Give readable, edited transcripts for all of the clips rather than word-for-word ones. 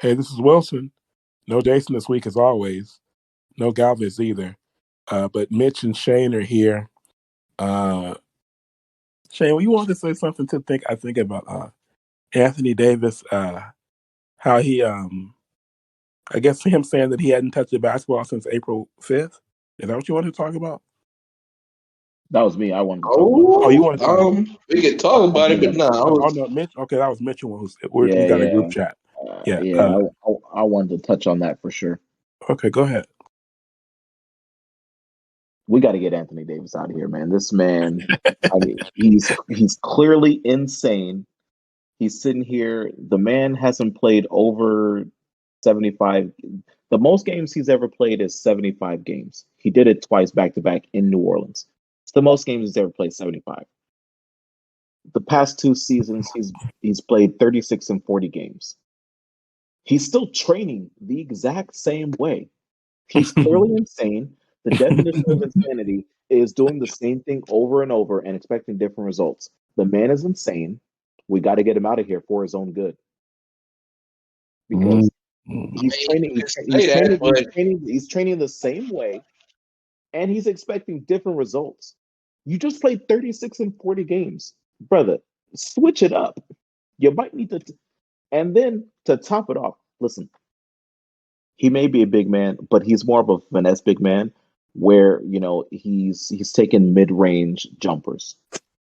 Hey, this is Wilson. No Jason this week as always. No Galvez either. But Mitch and Shane are here. Uh, Shane, you wanted to say something to I think about Anthony Davis, how he I guess him saying that he hadn't touched a basketball since April 5th. Is that what you wanted to talk about? That was me. I wanted to talk about it. Oh, you wanted to we could talk about it, but no, no, Mitch. Okay, that was Mitchell we Yeah, got a yeah, group chat. Yeah. yeah. I wanted to touch on that for sure. Okay, go ahead. We got to get Anthony Davis out of here, man. This man, I mean, he's clearly insane. He's sitting here. The man hasn't played over 75. The most games he's ever played is 75 games. He did it twice back to back in New Orleans. It's the most games he's ever played, 75. The past two seasons, he's played 36 and 40 games. He's still training the exact same way. He's clearly insane. The definition of insanity is doing the same thing over and over and expecting different results. The man is insane. We got to get him out of here for his own good. Because he's training the same way and he's expecting different results. You just played 36 and 40 games. Brother, switch it up. You might need to and then to top it off, listen, he may be a big man, but he's more of a finesse big man where, he's taking mid-range jumpers.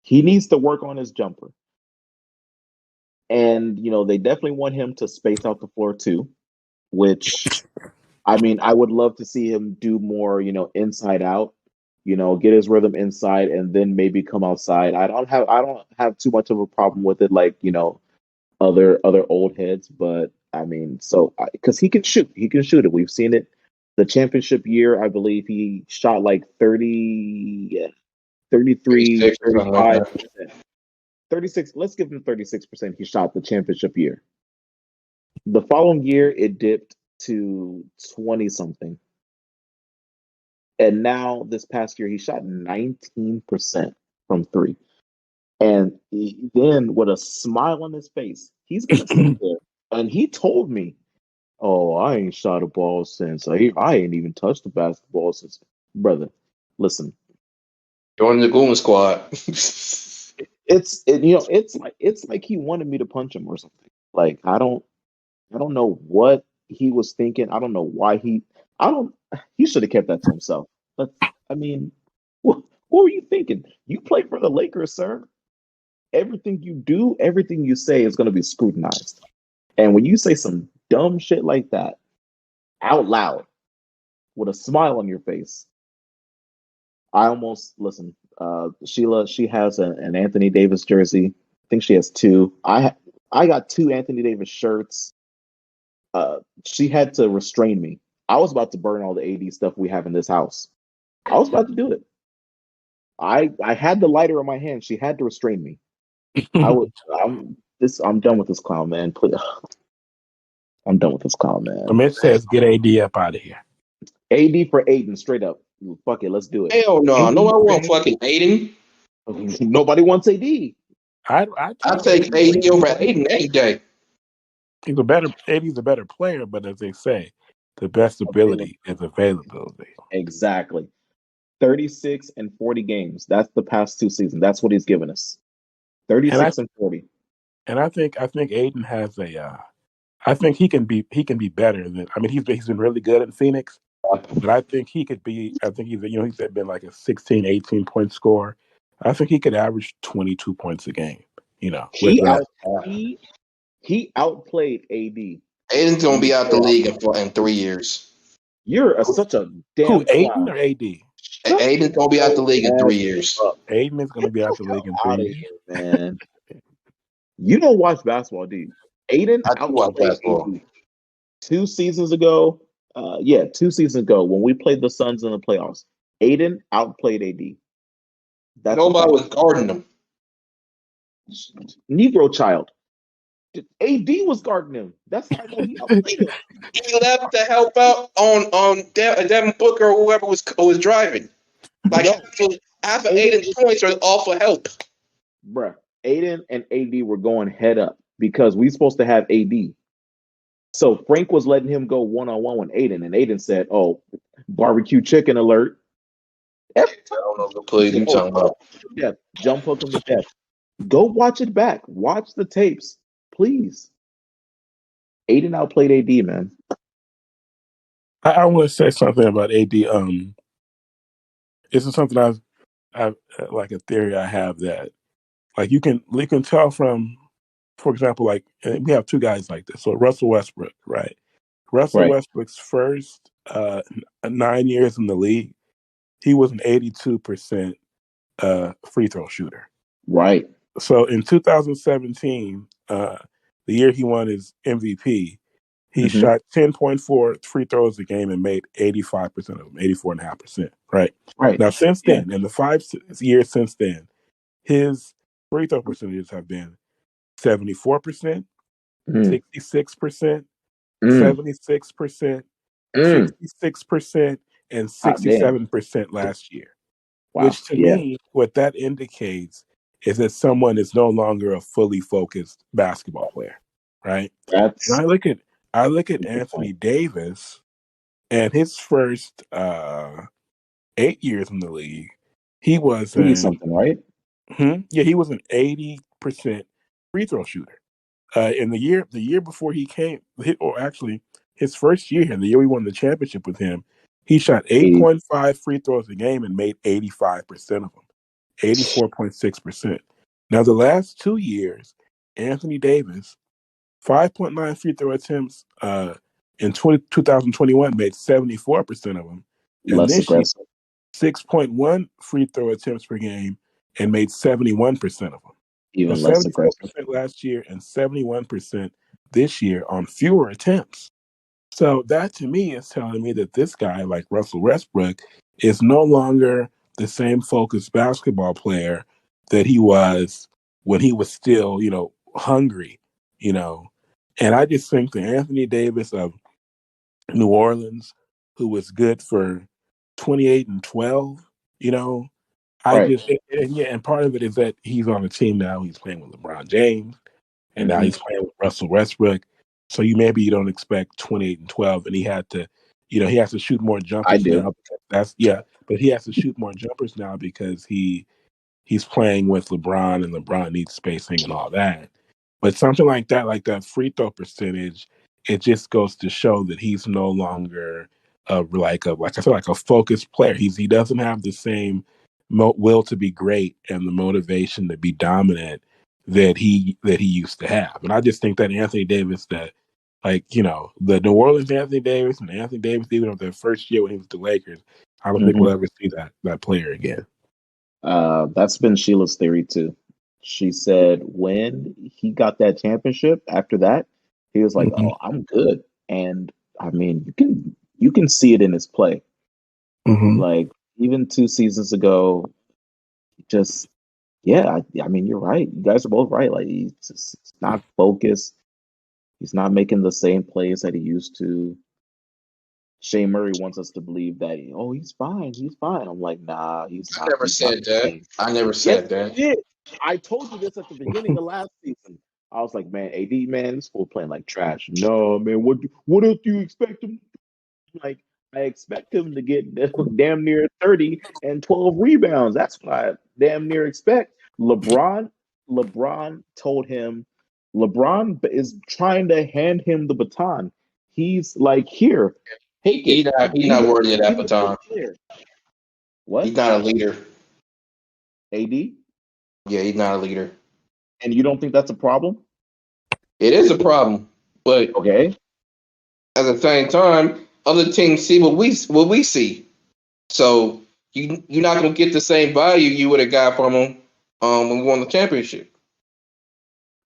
He needs to work on his jumper. And, they definitely want him to space out the floor too, which, I mean, I would love to see him do more, inside out, get his rhythm inside and then maybe come outside. I don't have too much of a problem with it, like, other old heads, but I mean, because he can shoot it. We've seen it. The championship year, I believe he shot like 30, 33, 35%. 36. Let's give him 36%. He shot the championship year. The following year, it dipped to 20 something. And now this past year, he shot 19% from three. And then with a smile on his face, he's going to sit there. And he told me, "Oh, I ain't shot a ball since. I ain't even touched the basketball since." Brother, listen. Join the Goon Squad. It's like he wanted me to punch him or something. Like I don't know what he was thinking. I don't know why he should have kept that to himself. But I mean, what were you thinking? You play for the Lakers, sir. Everything you do, everything you say is going to be scrutinized. And when you say some dumb shit like that out loud with a smile on your face, I almost listen. Sheila, she has an Anthony Davis jersey. I think she has two. I got two Anthony Davis shirts. She had to restrain me. I was about to burn all the AD stuff we have in this house. I was about to do it. I had the lighter in my hand. She had to restrain me. I'm done with this clown, man. I'm done with this clown, man. Mitch says, "Get AD up out of here." AD for Aiden, straight up. Fuck it, let's do it. Hell no, nobody want fucking Aiden. Nobody wants AD. I take AD over Aiden any day. AD's a better player, but as they say, the best ability is availability. Exactly. 36 and 40 games. That's the past two seasons. That's what he's given us. 36 and 40. And I think Aiden has I think he can be better than. I mean, he's been really good in Phoenix, but I think he could be. I think he's been like a 16, 18 point scorer. I think he could average 22 points a game. He outplayed AD. Aiden's gonna be out the league in 3 years. You're such a damn. Who, Aiden or AD? Aiden's gonna be out the league in 3 years. Aiden is gonna be out the league in 3 years, man. You don't watch basketball, do you? Aiden outplayed AD 2 seasons ago. 2 seasons ago when we played the Suns in the playoffs, Aiden outplayed AD. Nobody was guarding him. Negro child. AD was guarding him. That's how I know he outplayed him. He left to help out on Devin Booker or whoever was driving. Like half of Aiden's points are all for help. Bruh, Aiden and AD were going head up because we supposed to have AD. So Frank was letting him go one on one with Aiden, and Aiden said, "Oh, barbecue chicken alert!" Every I don't know the he plays said, you "Oh, talking about. jump hook him to death." Go watch it back. Watch the tapes, please. Aiden outplayed AD, man. I want to say something about AD. This is something I've like a theory I have that like you can tell from, for example, like we have two guys like this. So Russell Westbrook, right? Russell Right, Westbrook's first 9 years in the league, he was an 82% free throw shooter. right. So in 2017, the year he won his MVP, he Hmm. shot 10.4 free throws a game and made 85% of them, 84.5%. Right. Right. Now, since Yeah. then, in the 5 years since then, his free throw percentages have been 74%, Mm, 66%, mm, 76%, mm. 66%, and Hot damn. 67% last year. Wow. Which to Yeah. me, what that indicates is that someone is no longer a fully focused basketball player, right? And That's I look at a good Anthony point. Davis and his first 8 years in the league, he was 80 an something, right? yeah, he was an 80% free throw shooter. In the year before he came, or actually his first year, the year we won the championship with him, he shot 80. 8.5 free throws a game and made 85% of them, 84.6%. Now the last 2 years, Anthony Davis, 5.9 free throw attempts in 2021 made 74% of them, and Less this year aggressive, 6.1 free throw attempts per game and made 71% of them. So even less aggressive. 74% last year and 71% this year on fewer attempts. So that to me is telling me that this guy, like Russell Westbrook, is no longer the same focused basketball player that he was when he was still, hungry, you know. And I just think that Anthony Davis of New Orleans, who was good for 28 and 12, you know, Right. yeah, and part of it is that he's on a team now. He's playing with LeBron James, and now Hmm. he's playing with Russell Westbrook. So you don't expect 28 and 12, and he has to shoot more I jumpers do. now because but he has to shoot more jumpers now because he's playing with LeBron, and LeBron needs spacing and all that. But something like that free throw percentage, it just goes to show that he's no longer like I said, like a focused player. He doesn't have the same will to be great and the motivation to be dominant that he used to have. And I just think that Anthony Davis, that the New Orleans Anthony Davis and Anthony Davis, even of their first year when he was with the Lakers, I don't think we'll Hmm. ever see that player again. That's been Sheila's theory too. She said when he got that championship, after that, he was like, Hmm. "Oh, I'm good." And I mean, you can see it in his play. Hmm. Like even 2 seasons ago, just yeah. I mean, you're right. You guys are both right. Like he's not focused. He's not making the same plays that he used to. Shane Murray wants us to believe that, oh, he's fine. He's fine. I'm like, nah, he's I not. never He's not said the that. same. I never Yes, said you that. did. I told you this at the beginning of last season. I was like, man, AD, man, this fool playing like trash. No, man, what else do you expect him? Like, I expect him to get damn near 30 and 12 rebounds. That's what I damn near expect. LeBron told him, LeBron is trying to hand him the baton. He's like, here, take it. He Be not the worthy of be that the best baton. player. He's What? not a leader. AD? Yeah, he's not a leader. And you don't think that's a problem? It is a problem, but Okay. at the same time, other teams see what we see. So you're not gonna get the same value you would have got from him when we won the championship.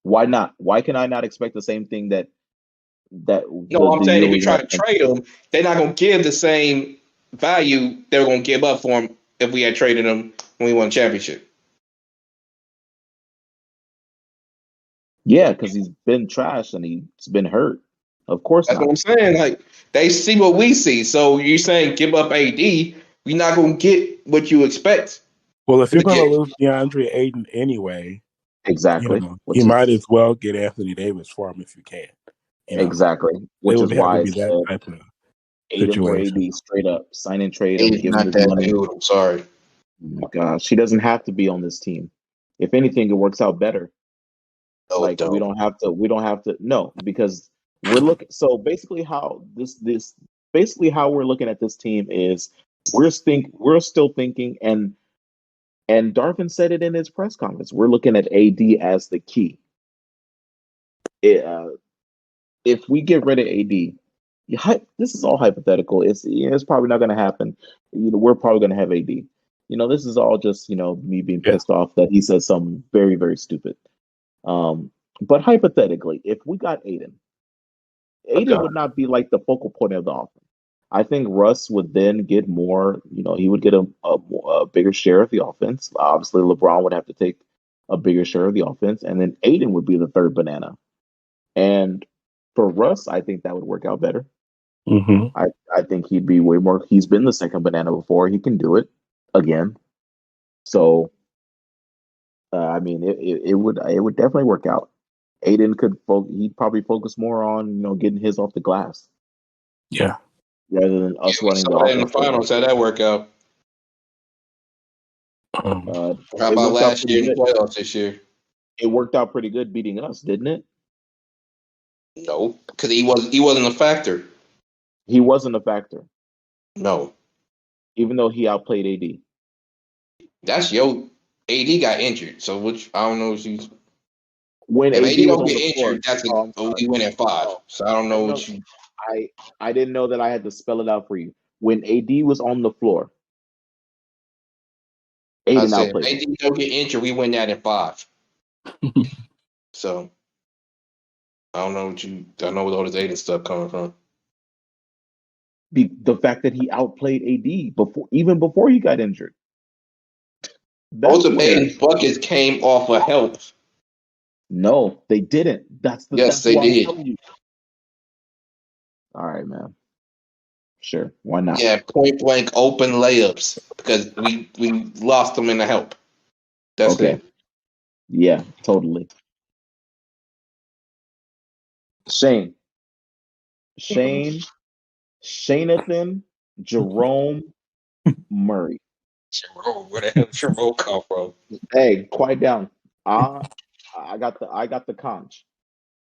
Why not? Why can I not expect the same thing that No, I'm the saying year if we we try won to the trade him, they're not gonna give the same value they were gonna give up for him if we had traded him when we won the championship. Yeah, because he's been trash and he's been hurt. Of course That's what not. I'm saying. Like they see what we see. So you're saying give up AD, we're not gonna get what you expect Well, if to you're going to get. lose DeAndre Ayton anyway, Exactly. you Which might as is well get Anthony Davis for him if you can. You know, Exactly. it Which would is have why to I be that said type of Aiden for situation. AD straight up. Sign and trade him, He's give him not his that money. dude. I'm sorry. Oh my gosh, she doesn't have to be on this team. If anything, it works out better. No, Like we don't. don't have to. We don't have to. No, because we're looking. So basically, how this basically how we're looking at this team is we're still thinking, and Darvin said it in his press conference. We're looking at AD as the key. It, if we get rid of AD, this is all hypothetical. It's probably not going to happen. We're probably going to have AD. This is all just me being Yeah. pissed off that he said something very very stupid. But hypothetically, if we got Aiden Okay. would not be like the focal point of the offense. I think Russ would then get more. He would get a bigger share of the offense. Obviously, LeBron would have to take a bigger share of the offense, and then Aiden would be the third banana. And for Russ, I think that would work out better. Mm-hmm. I think he'd be way more. He's been the second banana before. He can do it again. So I mean, it would definitely work out. Aiden he'd probably focus more on getting his off the glass Yeah. rather than Yeah, us we running the saw that in the offense for him. finals. How'd that work out? Um, How It about worked out last pretty year in the good. playoffs this year? It worked out pretty good beating us, didn't it? No, because he wasn't a factor. He wasn't a factor, No, even though he outplayed AD. that's yo. AD got injured, so which I don't know if you. When If AD AD was don't on get the floor, injured, oh, I'm we sorry. win at 5. Oh, So I don't know no, what you. I I didn't know that I had to spell it out for you. When AD was on the floor, I Aiden said if outplayed him. AD don't get injured, we win that in 5. So I don't know what you. I don't know where all this Aiden stuff coming from. The fact that he outplayed AD even before he got injured. Most That's of where. Aiden's buckets came off of help. No, they didn't. Yes, That's they why I'm did. telling you. All right, man. Sure, why not? Yeah, point blank open layups because we lost them in the help. That's Okay. it. Yeah, totally. Shane, Shane, Shanathan, Jerome, Murray. Jerome, where the hell did Jerome come from? Hey, quiet down. I got the conch.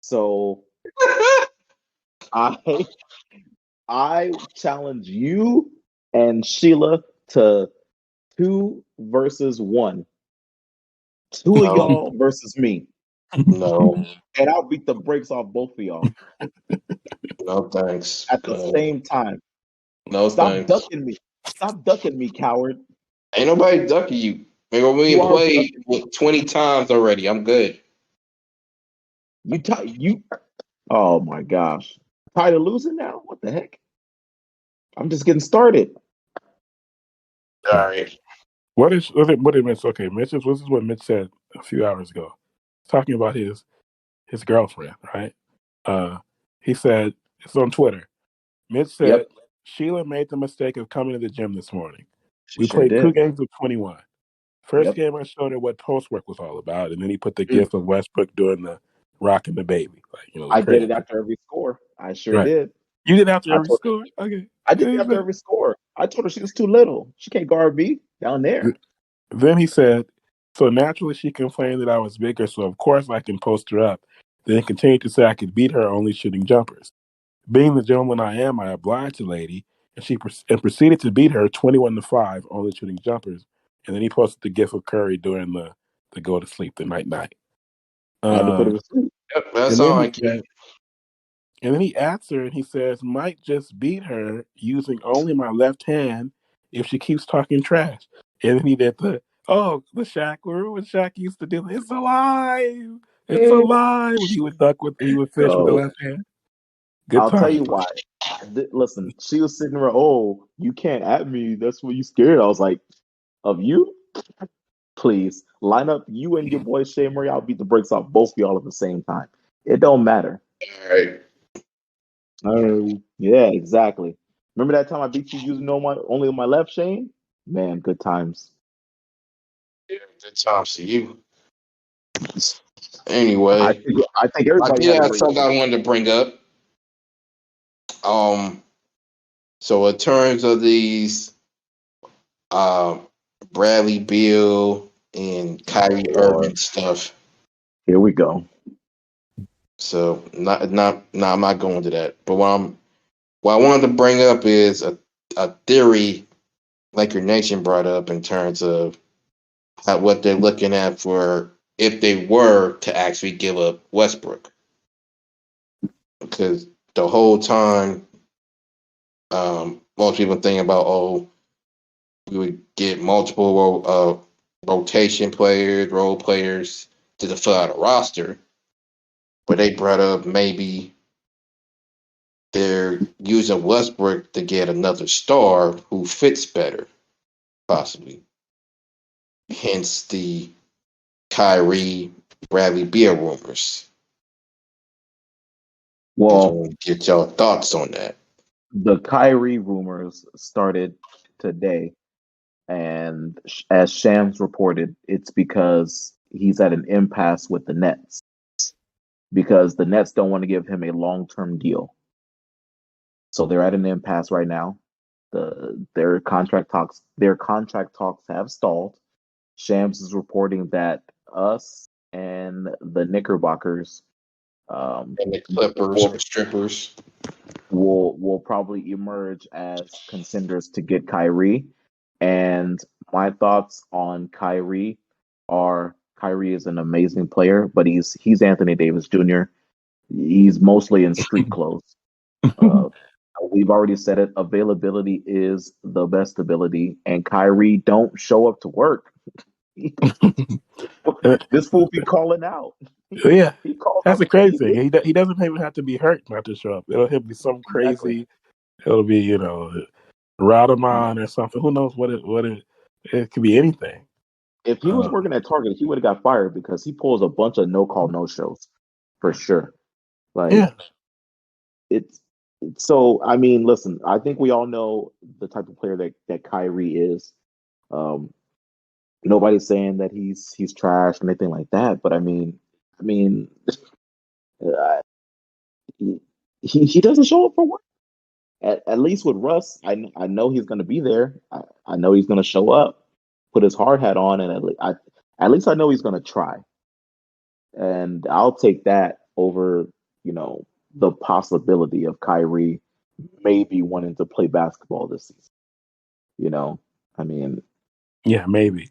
So I I challenge you and Sheila to 2 versus 1. Two of No, y'all versus me. no, And I'll beat the brakes off both of y'all no, thanks. at the No, same time. no, Stop thanks. ducking me. Stop ducking me, coward. Ain't nobody ducking you. Maybe we You ain't are played ducking me. 20 times already. I'm good. You. Oh my gosh. Tired of losing now? What the heck? I'm just getting started. All right. what did Mitch? Okay, this is what Mitch said a few hours ago, talking about his girlfriend, right? Uh, he said it's on Twitter. Mitch said Yep, Sheila made the mistake of coming to the gym this morning. she We sure played 2 did. games of 21. First Yep. game, I showed her what post work was all about, and then he put the Mm. gif of Westbrook doing the rocking the baby, like the I did it crazy. after every score. I sure Right? did. You did after I every told score. Okay. I did it after every score. I told her she was too little. She can't guard me down there. Then he said, so naturally she complained that I was bigger, so of course I can post her up. Then he continued to say I could beat her only shooting jumpers. Being the gentleman I am, I obliged the lady, and and proceeded to beat her 21-5, only shooting jumpers. And then he posted the gif of Curry doing the go to sleep, the night night. I had to put Uh, her to sleep. Yep, that's and all then he I can. said, and then he asks her, and he says, "Might just beat her using only my left hand if she keeps talking trash." And then he did the Shaq. Remember when Shaq used to do? It's alive. It's alive. When he would fish with the Go. left hand. Good I'll tell time. you why. Listen, she was sitting there. Oh, you can't at me. That's what you scared. I was like, of you? Please line up you and your boy Shea Murray. I'll beat the brakes off both of y'all at the same time. It don't matter. All right. Oh, yeah, exactly. Remember that time I beat you using only my left, Shane? Man, good times. Yeah, good times to you. I Anyway, think I think I everybody did had a have great something time. I wanted to bring up. So in terms of these, uh, Bradley Beal and Oh Kyrie Lord, Irving stuff. here we go. So I'm not going to that. But what I wanted to bring up is a theory like your nation brought up in terms of what they're looking at for if they were to actually give up Westbrook, because the whole time, most people think about, oh, we would get multiple rotation players, role players to fill out a roster, but they brought up maybe they're using Westbrook to get another star who fits better, possibly. Hence the Kyrie Bradley Beal rumors. Just Well, want to get y'all thoughts on that. the Kyrie rumors started today, and as Shams reported, it's because he's at an impasse with the Nets because the Nets don't want to give him a long-term deal. So they're at an impasse right now. Their contract talks have stalled. Shams is reporting that us and the Knickerbockers um, And the Clippers will or strippers. will probably emerge as contenders to get Kyrie. And my thoughts on Kyrie are Kyrie is an amazing player, but he's Anthony Davis Jr. He's mostly in street clothes. Uh, we've already said it. Availability is the best ability, and Kyrie don't show up to work. This fool be calling out. Yeah, He calls that's out the crazy thing. plays. He doesn't even have to be hurt not to show up. He'll be some Exactly. crazy. It'll be Radamon or something. Who knows it could be anything. If he was Uh, working at Target, he would have got fired because he pulls a bunch of no call no shows for sure. yeah, Like it's so. I mean, listen. I think we all know the type of player that Kyrie is. Um, Nobody's saying that he's trash or anything like that. But I mean, uh, he doesn't show up for work. At least with Russ, I know he's going to be there. I know he's going to show up, put his hard hat on, and at least I know he's going to try. And I'll take that over, you know, the possibility of Kyrie maybe wanting to play basketball this season. You know, I mean, yeah, maybe.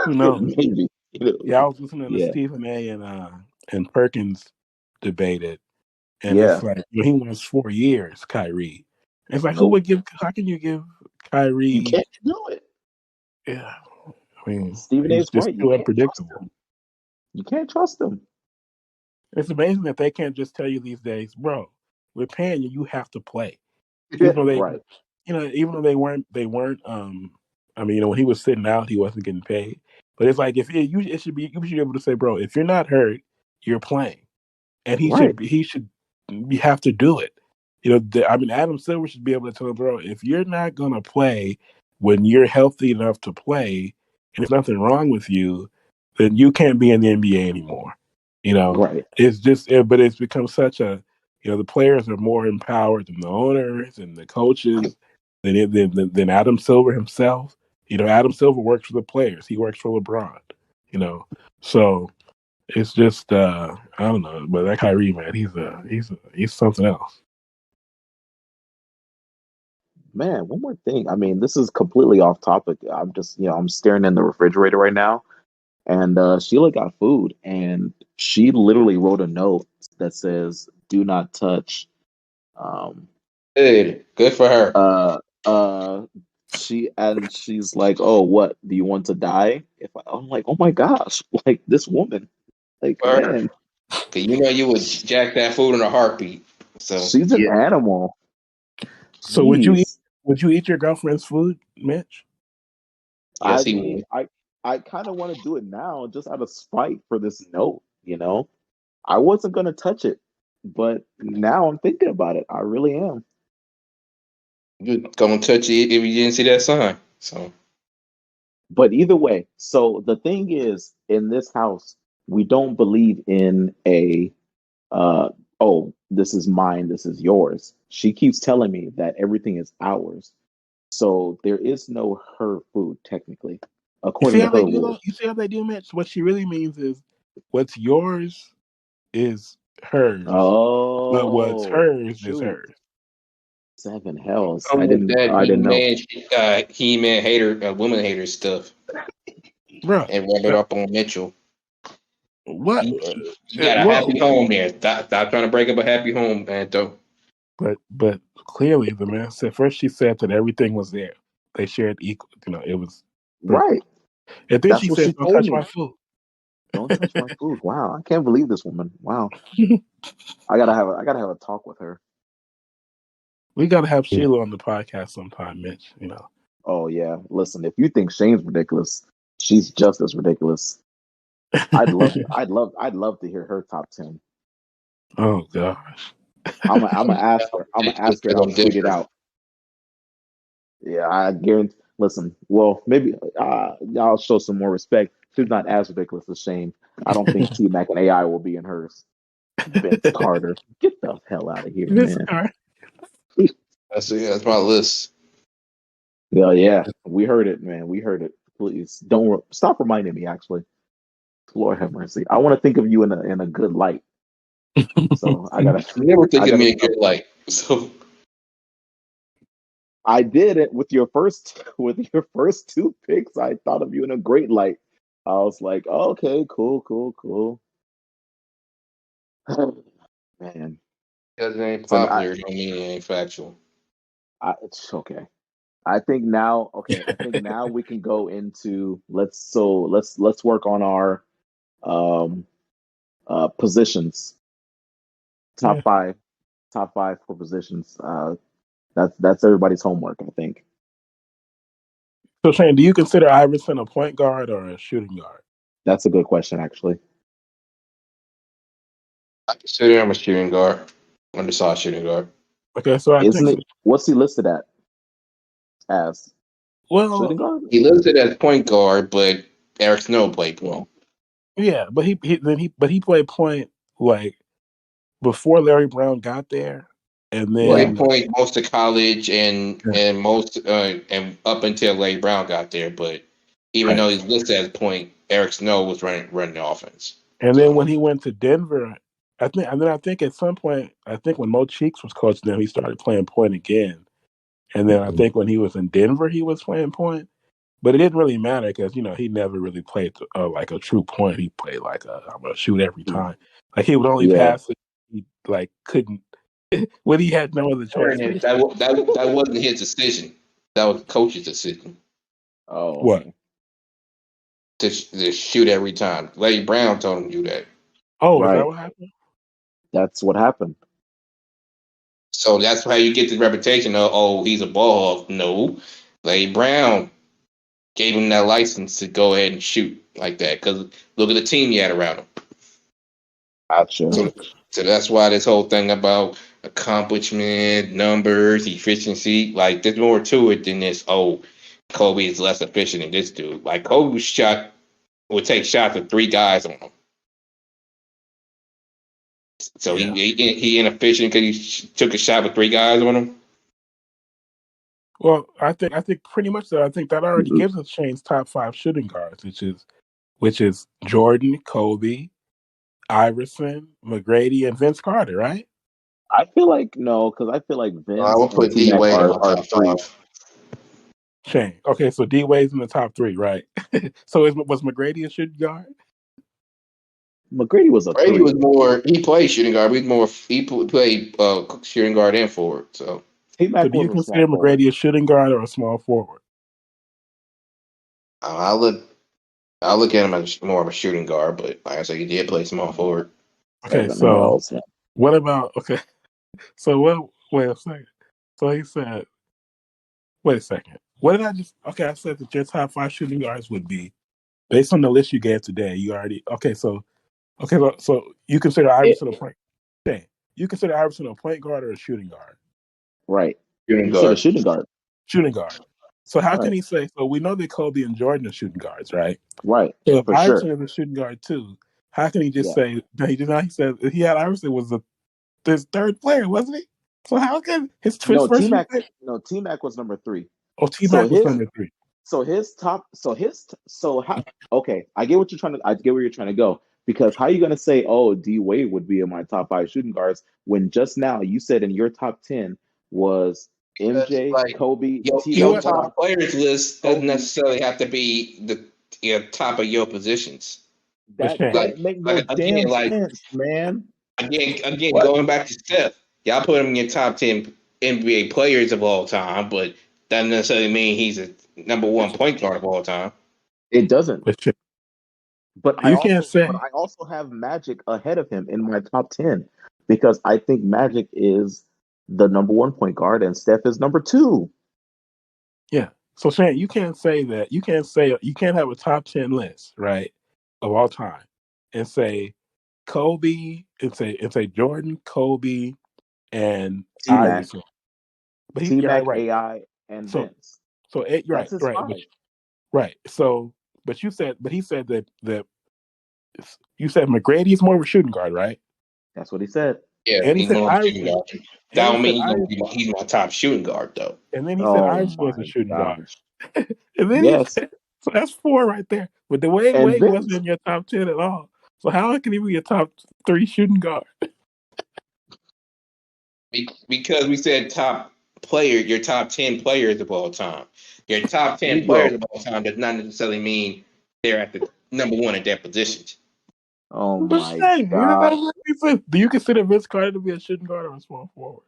Who knows? maybe. Yeah, I was listening to Yeah, Stephen A. and Perkins debated, and it's yeah. like he wants 4 years, Kyrie. It's like who Nope, would give? How can you give you Kyrie? can't do it. Yeah, I mean Stephen A. he's is just right. You too can't trust unpredictable. him. You can't trust him. It's amazing that they can't just tell you these days, bro. We're paying you. You have to play, even though they, Right, even though they weren't. I mean, when he was sitting out, he wasn't getting paid. But it's like if it should be, you should be able to say, bro, if you're not hurt, you're playing, and right, he should you have to do it. I mean, Adam Silver should be able to tell him, bro, if you're not gonna play when you're healthy enough to play, and there's nothing wrong with you, then you can't be in the NBA anymore. You know, right. it's just, but it's become such a, the players are more empowered than the owners and the coaches than Adam Silver himself. Adam Silver works for the players. He works for LeBron. So it's just I don't know, but that Kyrie man, he's something else. Man, one more thing. I mean, this is completely off topic. I'm just, I'm staring in the refrigerator right now, and Sheila got food, and she literally wrote a note that says, "Do not touch." Um, Good for her. uh, uh, she's like, "Oh, what? Do you want to die?" I'm like, "Oh my gosh!" Like this woman, like For her. man, 'Cause you would jack that food in a heartbeat. So she's an yeah. animal. So would you eat Jeez. would you eat your girlfriend's food, Mitch? Yes, I he mean, would. I kind of want to do it now just out of spite for this note, you know? I wasn't gonna touch it, but now I'm thinking about it. I really am. You'd gonna touch it if you didn't see that sign. So But either way, so the thing is, in this house, we don't believe in a uh oh, this is mine, this is yours. She keeps telling me that everything is ours. So there is no her food technically, You see according to how they her do though? rules. You see how they do, Mitch? What she really means is what's yours is hers, but what's Oh, hers is shoot. hers. Seven hells. Come with that I didn't know. He-Man hater, woman hater stuff, Bro, and rub it up on Mitchell. what? You got a happy Well, home there. Stop trying to break up a happy home, Anto. but clearly the man said first she said that everything was there. They shared equal. It was. Right. And then That's she what said, she "Don't told touch me. my food." Don't touch my food. Wow. I can't believe this woman. Wow. I gotta have a talk with her. We got to have Sheila on the podcast sometime, Mitch. Oh yeah. Listen, if you think Shane's ridiculous, she's just as ridiculous. I'd love to hear her top 10. Oh gosh. I'm gonna ask her. I'm gonna ask her how I'm to figure it different. out. Yeah, I guarantee. Listen, well, maybe I'll show some more respect. She's not as ridiculous as Shane. I don't think T Mac and AI will be in hers. Vince Carter, get the hell out of here, Miss man. Carr. That's my list. Yeah, yeah, we heard it, man. We heard it. Please stop reminding me. Actually, Lord have mercy. I want to think of you in a good light. So You never think I of gotta me in stop. good light. So I did it with your first with your first two picks. I thought of you in a great light. I was like, oh, okay, cool, cool, cool. Man, because it ain't so popular, don't mean it ain't factual. it's okay. I think now we can go into let's work on our um positions. Yeah. Top five, top five for positions. That's everybody's homework, I think. So Shane, do you consider Iverson a point guard or a shooting guard? That's a good question, actually. I consider him a shooting guard, undersized shooting guard. Okay, so I Isn't think it? What's he listed at as? well, Shooting guard? He listed as point guard, but Eric Snow played point. yeah, but he played point like before Larry Brown got there, and He Yeah. played then point most of college and most and up until Larry Brown got there. But even right, though he's listed as point, Eric Snow was running the offense. and then So when he went to Denver, I think at some point, I think when Mo Cheeks was coaching them, he started playing point again, and then I think when he was in Denver, he was playing point. But it didn't really matter because he never really played like a true point. He played like I'm gonna shoot every time. Like he would only Yeah. pass it. He like couldn't when he had no other choice. But that wasn't his decision. That was the coach's decision Oh, what? okay. to shoot every time. Larry Brown told him to do that. Oh, is that Right. what happened? That's what happened. So that's how you get the reputation of, oh, he's a ball hog. No, Larry Brown gave him that license to go ahead and shoot like that because look at the team he had around him. Gotcha. So, so that's why this whole thing about accomplishment, numbers, efficiency, like there's more to it than this. Oh, Kobe is less efficient than this dude. Like Kobe shot would take shots with three guys on him. So Yeah. he inefficient because took a shot with three guys on him. Well, I think pretty much so. I think that already gives us Shane's top five shooting guards, which is Jordan, Kobe, Iverson, McGrady, and Vince Carter, right? I feel like no, because I feel like I Vince will and put T D Mac Wade in my are top three. five. Shane. Okay, so D Wade's in the top three, right? So was McGrady a shooting guard? McGrady was a Brady was three. more. He played shooting guard. He was more. Played shooting guard and forward. So T So Mac do you was a consider small forward. McGrady a shooting guard or a small forward? I look. I look at him as more of a shooting guard, but like I said, he did play small forward. Okay, Seven so hells. what about okay? So what? Wait a second. So he said, wait a second. What did I just? Okay, I said that your top five shooting guards would be based on the list you gave today. You already okay. So you consider It, Iverson a point? Okay, you consider Iverson a point guard or a shooting guard? right. Shooting He said a guard. shooting guard. Shooting guard. So how can Right. he say? So we know that Kobe and Jordan are shooting guards, right? Right. So if For sure. Iverson is a shooting guard too, how can he just Yeah. say? No, he did not. He said he had Iverson was a his third player, wasn't he? So how can his No, first T few Mac. players? No, T Mac was number three. Oh, T So Mac was his number three. so his top so his so how okay, I get where you're trying to go because how are you gonna say, oh, D Wade would be in my top five shooting guards when just now you said in your top 10 was Because MJ, like Kobe, T He your Mac, was, top players list doesn't Kobe. necessarily have to be the top of your positions. but That Shane, Like don't make no like damn again, like sense, man. again, What? going back to Steph, y'all put him in your top 10 NBA players of all time, but that doesn't necessarily mean he's a number one point guard of all time. It doesn't. but Shane, But you can't say, I also have Magic ahead of him in my top 10 because I think Magic is the number one point guard and Steph is number two. yeah. So Shane, you can't say that. You can't have a top 10 list, right, of all time, and say Kobe, and say Jordan, Kobe, and T Mac, Iverson. But T you're Mac, right. AI, and So Vince. right, That's his right, five. right. So, but he said that you said McGrady's more of a shooting guard, right? That's what he said. Yeah, And he he's said more of a shooting Iverson, guard. and That he don't said mean Iverson, he's my top shooting guard though. and then he said Oh Iverson was a my shooting guard, gosh. and then he Yes. said, so that's four right there. But the way And Wade wasn't Vince. in your top 10 at all. So how can he be a top three shooting guard? Because we said top player, your top 10 players of all time. Your top 10 players Negro. of all time does not necessarily mean they're at the number one at their positions. Oh But my Shane, you know gosh. what he said? Do you consider Vince Carter to be a shooting guard or a small forward?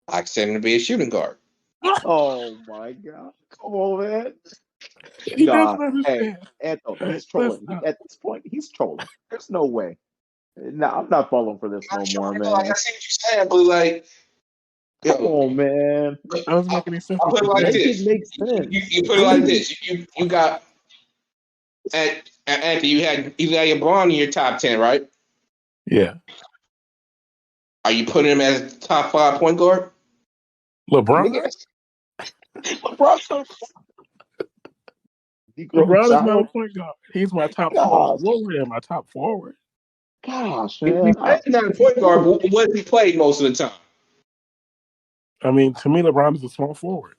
I consider him to be a shooting guard. Oh my god. Come on, man. He Nah. doesn't Hey, understand. Anto, he's Let's trolling. stop. At this point, he's trolling. There's no way. Nah, I'm not falling for this I'm no sure more, I know, like I man. see what you're saying, but like, Come yo, on, man. That doesn't I, make any sense I what put it you're like saying. Make it this. make You sense. put it like Please. this. You got at Anthony, you had your LeBron in your top 10, right? Yeah. Are you putting him as a top five point guard? Nigga, LeBron? LeBron's not Negro LeBron is not a child. point guard. He's my top small Gosh. forward and my top forward. Gosh, We man. say he's not a point guard, Whew. but what he played most of the time? I mean, to me, LeBron is a small forward.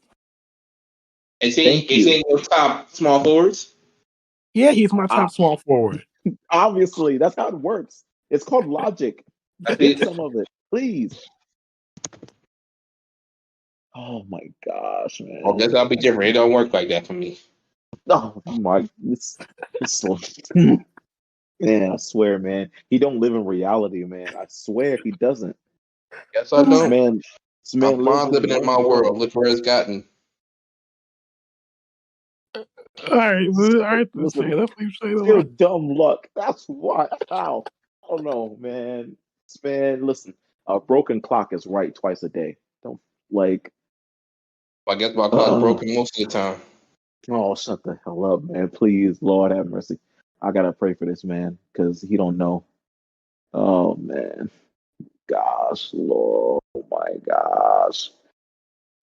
Thank Is you. he your top small forwards? Yeah, he's my I, top small forward. obviously, that's how it works. It's called logic. That's Get it. some of it, please. Oh my gosh, I guess man. I'll be different. It don't work like that for me. Oh my, this man. I swear, man. He don't live in reality, man. I swear he doesn't. Yes, I This All don't. man, this I'm man lives fine in his living in my own world. world. Look where it's gotten. right, all right, let's say Listen, let's leave Shane still alone. dumb luck. That's why. How? I don't know, man. Man, listen. A broken clock is right twice a day. Don't like. I guess my clock's Uh, broken most of the time. oh, shut the hell up, man. Please, Lord have mercy. I gotta pray for this man because he don't know. Oh man, gosh, Lord, oh my gosh.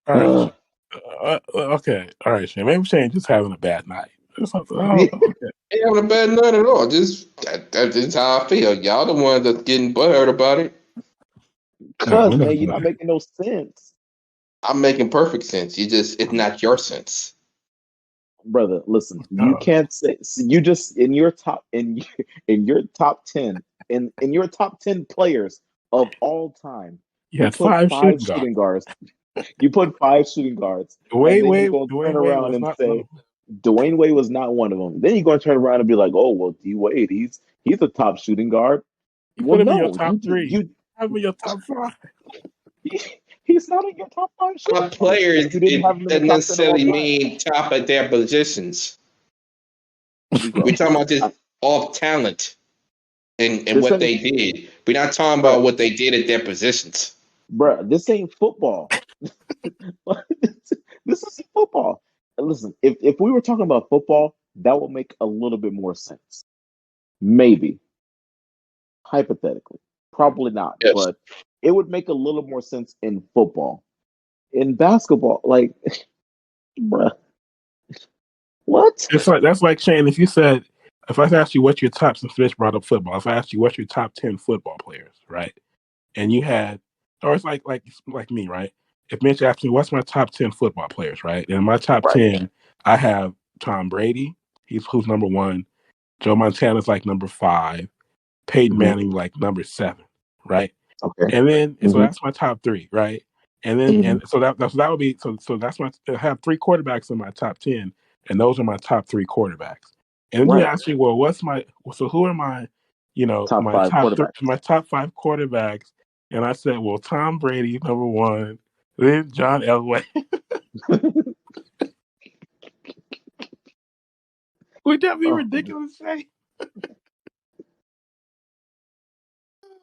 All right, Uh, Shane. Okay, all right, Shane. Maybe Shane just having a bad night. Or something. I don't know. Okay. Ain't having a bad night at all. That's just how I feel. Y'all the ones that's getting butthurt about it. No, we're cuz not man, you're doing not that. making no sense, I'm making perfect sense. It's not your sense. brother. Listen, you Uh, can't say you just in your top in your top 10 in your top 10 players of all time. you You had put five five shooting guards. shooting guards. You put five shooting guards, and then you're going to turn Dwayne Wade around was and not one say of them. Dwayne Wade was not one of them. Then you're going to turn around and be like, "Oh well, D Wade, he's a top shooting guard." You Well, put him in your no, top three. Have him in your top five. he's not in your top five shooting Top guards players, because you didn't have it him in the doesn't top 10 of all necessarily time. mean top at their positions. We're Negro, talking about just I, off talent and this what ain't, they did. We're not talking bruh, about what they did at their positions. bruh, this ain't football. This isn't football. And listen, if we were talking about football, that would make a little bit more sense. Maybe, hypothetically. Probably not, Yes. but it would make a little more sense in football. In basketball, like, bruh, what? It's like that's like Shane. If I asked you what's your top, since Mitch brought up football, if I asked you what's your top 10 football players, right? and you had, or it's like me, right? If Mitch asked me what's my top 10 football players, right? And in my top Right. 10, I have Tom Brady. Who's number one. Joe Montana's like number five. Peyton Hmm. Manning like number seven, right? Okay. And so Hmm. that's my top three, right? And then Hmm. and so that would be so that's my I have three quarterbacks in my top 10, and those are my top three quarterbacks. And then you Right. ask me, well, who are my, Top my five quarterbacks. my top five quarterbacks? And I said, well, Tom Brady number one, then John Elway. Would that be Oh, ridiculous to say?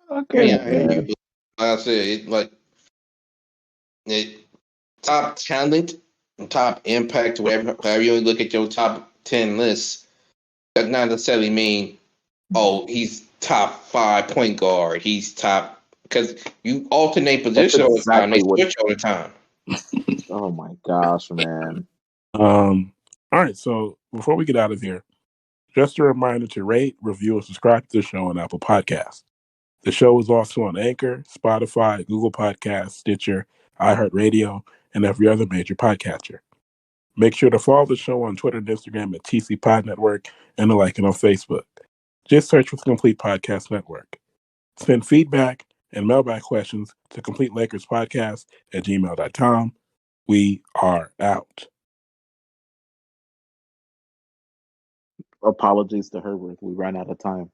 I mean, Okay. I hear you. man. Like I said, it top talent and top impact, whatever, however you look at your top 10 list, does not necessarily mean, oh, he's top five point guard. He's top, because you alternate That's position all the time. They exactly what. switch all the time. Oh my gosh, man. All right. So before we get out of here, just a reminder to rate, review, and subscribe to the show on Apple Podcasts. The show is also on Anchor, Spotify, Google Podcasts, Stitcher, iHeartRadio, and every other major podcatcher. Make sure to follow the show on Twitter and Instagram at TC Pod Network and to like it on Facebook. Just search for the Complete Podcast Network. Send feedback and mailbag questions to CompleteLakersPodcast@gmail.com. We are out. Apologies to Herbert. We ran out of time.